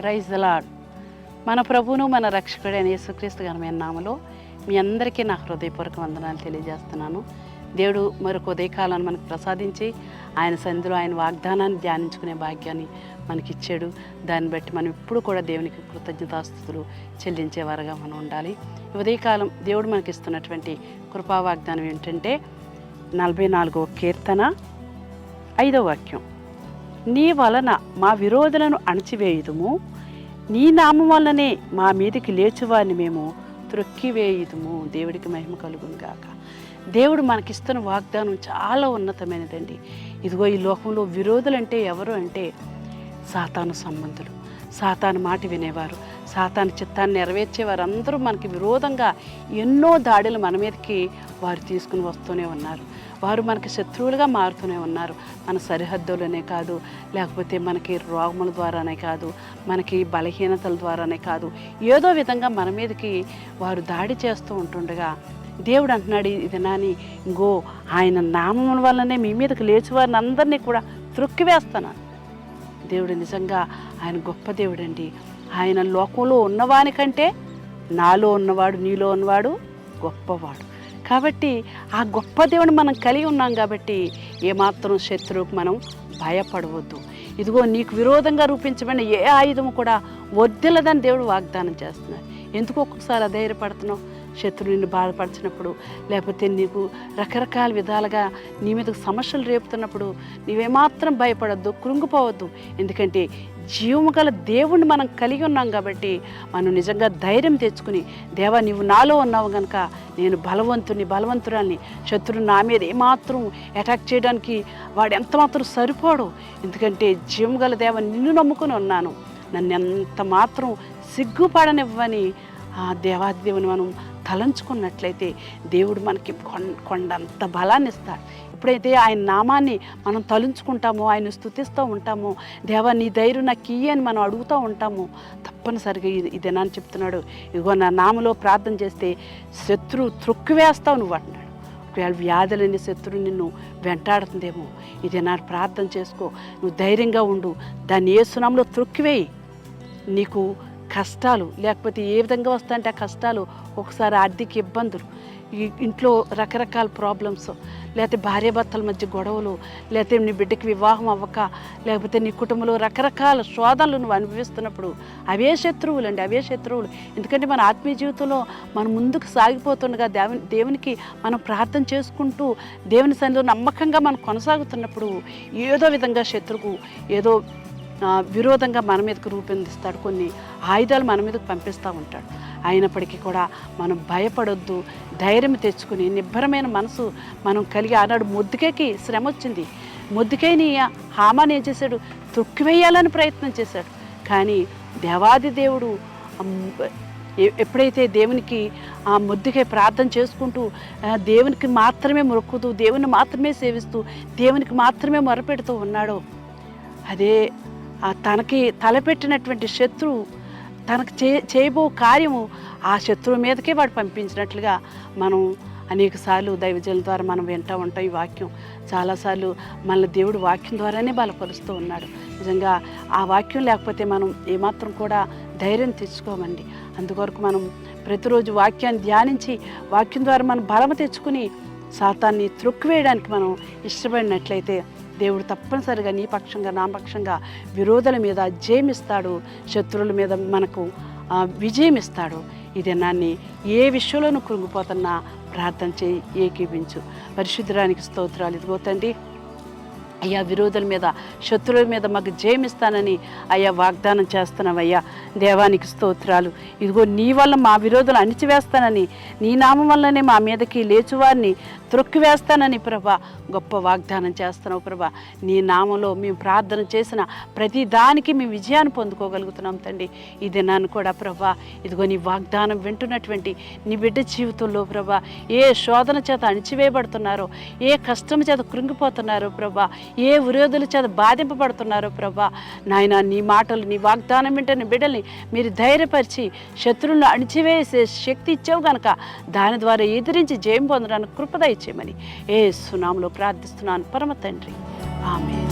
Praise the lord. మన ప్రభువును మన రక్షకుడైన యేసుక్రీస్తు ఘనమైన నామములో మీ అందరికీ నా హృదయపూర్వక వందనాలు తెలియజేస్తున్నాను. దేవుడు మరొక ఉదయకాలాన్ని మనకు ప్రసాదించి ఆయన సన్నిధిలో ఆయన వాగ్దానాన్ని ధ్యానించుకునే భాగ్యాన్ని మనకిచ్చాడు. దాన్ని బట్టి మనం ఇప్పుడు కూడా దేవునికి కృతజ్ఞతాస్తుతులు చెల్లించేవారుగా మనం ఉండాలి. ఉదయకాలం దేవుడు మనకి ఇస్తున్నటువంటి కృపా వాగ్దానం ఏంటంటే 44వ కీర్తన 5వ వాక్యం. నీ వలన మా విరోధులను అణచివేయుదుము, నీ నామం వల్లనే మా మీదకి లేచువారిని మేము త్రొక్కివేయుదుము. దేవుడికి మహిమ కలుగును గాక. దేవుడు మనకిస్తున్న వాగ్దానం చాలా ఉన్నతమైనదండి. ఇదిగో ఈ లోకంలో విరోధులంటే ఎవరు అంటే సాతాను సంబంధులు, సాతాను మాట వినేవారు, సాతాను చిత్తాన్ని నెరవేర్చేవారు అందరూ మనకి విరోధంగా ఎన్నో దాడులు మన మీదకి వారు తీసుకుని వస్తూనే ఉన్నారు. వారు మనకి శత్రువులుగా మారుతూనే ఉన్నారు. మన సరిహద్దులనే కాదు, లేకపోతే మనకి రోగముల ద్వారానే కాదు, మనకి బలహీనతల ద్వారానే కాదు, ఏదో విధంగా మన మీదకి వారు దాడి చేస్తూ ఉంటుండగా దేవుడు అంటున్నాడు, ఇది నాని ఇంగో ఆయన నామం వల్లనే మీ మీదకి లేచి వారిని అందరినీ కూడా త్రొక్కివేస్తాను. దేవుడు నిజంగా ఆయన గొప్ప దేవుడండి. ఆయన లోకంలో ఉన్నవానికంటే నాలో ఉన్నవాడు, నీలో ఉన్నవాడు గొప్పవాడు. కాబట్టి ఆ గొప్ప దేవుని మనం కలిగి ఉన్నాం కాబట్టి ఏమాత్రం శత్రువుకు మనం భయపడవద్దు. ఇదిగో నీకు విరోధంగా రూపించబడిన ఏ ఆయుధము కూడా వర్ధిల్లదని దేవుడు వాగ్దానం చేస్తున్నారు. ఎందుకు ఒక్కొక్కసారి అధైర్యపడుతున్నావు? శత్రువు నిన్ను బాధపరిచినప్పుడు, లేకపోతే నీకు రకరకాల విధాలుగా నీ మీదకు సమస్యలు రేపుతున్నప్పుడు నీవేమాత్రం భయపడద్దు, కృంగిపోవద్దు. ఎందుకంటే జీవము గల దేవుణ్ణి మనం కలిగి ఉన్నాం కాబట్టి మనం నిజంగా ధైర్యం తెచ్చుకుని, దేవా నీవు నాలో ఉన్నావు కనుక నేను బలవంతురాల్ని, శత్రువు నా మీద ఏమాత్రం అటాక్ చేయడానికి వాడు ఎంతమాత్రం సరిపోడు. ఎందుకంటే జీవము గల దేవ నిన్ను నమ్ముకుని ఉన్నాను, నన్ను ఎంత మాత్రం సిగ్గుపడనివ్వని ఆ దేవాదేవుని మనం తలంచుకున్నట్లయితే దేవుడు మనకి కొండంత బలాన్ని ఇస్తాడు. ఎప్పుడైతే ఆయన నామాన్ని మనం తలుంచుకుంటామో, ఆయన స్తుతిస్తూ ఉంటామో, దేవా నీ ధైర్యం నాకు ఇయ్యి అని మనం అడుగుతూ ఉంటామో, తప్పనిసరిగా ఇదేనని చెప్తున్నాడు. ఇదిగో నా నామలో ప్రార్థన చేస్తే శత్రువు త్రొక్కివేస్తావు నువ్వు అంటున్నాడు. ఒకవేళ వ్యాధులని శత్రువు నిన్ను వెంటాడుతుందేమో, ఇదేనా ప్రార్థన చేసుకో, నువ్వు ధైర్యంగా ఉండు, దాన్ని యేసునామములో త్రొక్కివేయి. నీకు కష్టాలు లేకపోతే ఏ విధంగా వస్తాయంటే ఆ కష్టాలు, ఒకసారి ఆర్థిక ఇబ్బందులు, ఈ ఇంట్లో రకరకాల ప్రాబ్లమ్స్, లేకపోతే భార్యాభర్తల మధ్య గొడవలు, లేకపోతే నీ బిడ్డకి వివాహం అవ్వక, లేకపోతే నీ కుటుంబంలో రకరకాల శోధనలు నువ్వు అనుభవిస్తున్నప్పుడు అవే శత్రువులండి, అవే శత్రువులు. ఎందుకంటే మన ఆత్మీయ జీవితంలో మనం ముందుకు సాగిపోతుండగా దేవునికి మనం ప్రార్థన చేసుకుంటూ దేవుని సన్నిధిలో నమ్మకంగా మనం కొనసాగుతున్నప్పుడు ఏదో విధంగా శత్రువు ఏదో విరోధంగా మన మీదకు రూపొందిస్తాడు, కొన్ని ఆయుధాలు మన మీదకు పంపిస్తూ ఉంటాడు. అయినప్పటికీ కూడా మనం భయపడొద్దు, ధైర్యం తెచ్చుకుని నిబ్బరమైన మనసు మనం కలిగి. ఆనాడు మొద్దుకేకి శ్రమ వచ్చింది. మొద్దుకేని హామాని ఏం చేశాడు? తొక్కివేయాలని ప్రయత్నం చేశాడు. కానీ దేవాది దేవుడు ఎప్పుడైతే దేవునికి ఆ మొద్దుకే ప్రార్థన చేసుకుంటూ దేవునికి మాత్రమే మొక్కుతూ, దేవుని మాత్రమే సేవిస్తూ, దేవునికి మాత్రమే మొరపెడుతూ ఉన్నాడో, అదే తనకి తలపెట్టినటువంటి శత్రువు తనకు చేయబో కార్యము ఆ శత్రువు మీదకే వాడు పంపించినట్లుగా మనం అనేకసార్లు దైవజనుల ద్వారా మనం వింటూ ఉంటాం. ఈ వాక్యం చాలాసార్లు మన దేవుడు వాక్యం ద్వారానే బలపరుస్తూ ఉన్నాడు. నిజంగా ఆ వాక్యం లేకపోతే మనం ఏమాత్రం కూడా ధైర్యం తెచ్చుకోమండి. అందుకొరకు మనం ప్రతిరోజు వాక్యాన్ని ధ్యానించి వాక్యం ద్వారా మనం బలము తెచ్చుకుని సాతాన్ని త్రొక్కివేయడానికి మనం ఇష్టపడినట్లయితే దేవుడు తప్పనిసరిగా నీ పక్షంగా నా పక్షంగా విరోధుల మీద జయమిస్తాడు, శత్రువుల మీద మనకు విజయం ఇస్తాడు. ఇది నాన్ని ఏ విషయంలోనూ కృంగిపోతున్నా ప్రార్థన చేయి, ఏకీభించు. పరిశుద్ధరానికి స్తోత్రాలు. ఇదిగో తండ్రి, అయ్యా విరోధుల మీద శత్రువుల మీద మాకు జయమిస్తానని అయ్యా వాగ్దానం చేస్తున్నావయ్యా. దేవానికి స్తోత్రాలు. ఇదిగో నీ వల్ల మా విరోధులు అణిచివేస్తానని, నీ నామం వల్లనే మా మీదకి లేచువారిని త్రొక్కివేస్తానని ప్రభా గొప్ప వాగ్దానం చేస్తున్నావు ప్రభా. నీ నామంలో మేము ప్రార్థన చేసిన ప్రతి దానికి మేము విజయాన్ని పొందుకోగలుగుతున్నాం తండ్రి. ఈ దినాన్ని కూడా ప్రభా ఇదిగో నీ వాగ్దానం వింటున్నటువంటి నీ బిడ్డ జీవితంలో ప్రభా ఏ శోధన చేత అణిచివేయబడుతున్నారో, ఏ కష్టం చేత కృంగిపోతున్నారో ప్రభా, ఏ విరోధుల చేత బాధింపబడుతున్నారో ప్రభా, నాయన నీ మాటలు నీ వాగ్దానం వింటున్న బిడ్డల్ని మీరు ధైర్యపరిచి శత్రువులను అణిచివేసే శక్తి ఇచ్చావు కనుక దాని ద్వారా ఎదిరించి జయం పొందడానికి కృపద ఇచ్చేయమని యేసు నామములో ప్రార్థిస్తున్నాను పరమ తండ్రి. ఆమేన్.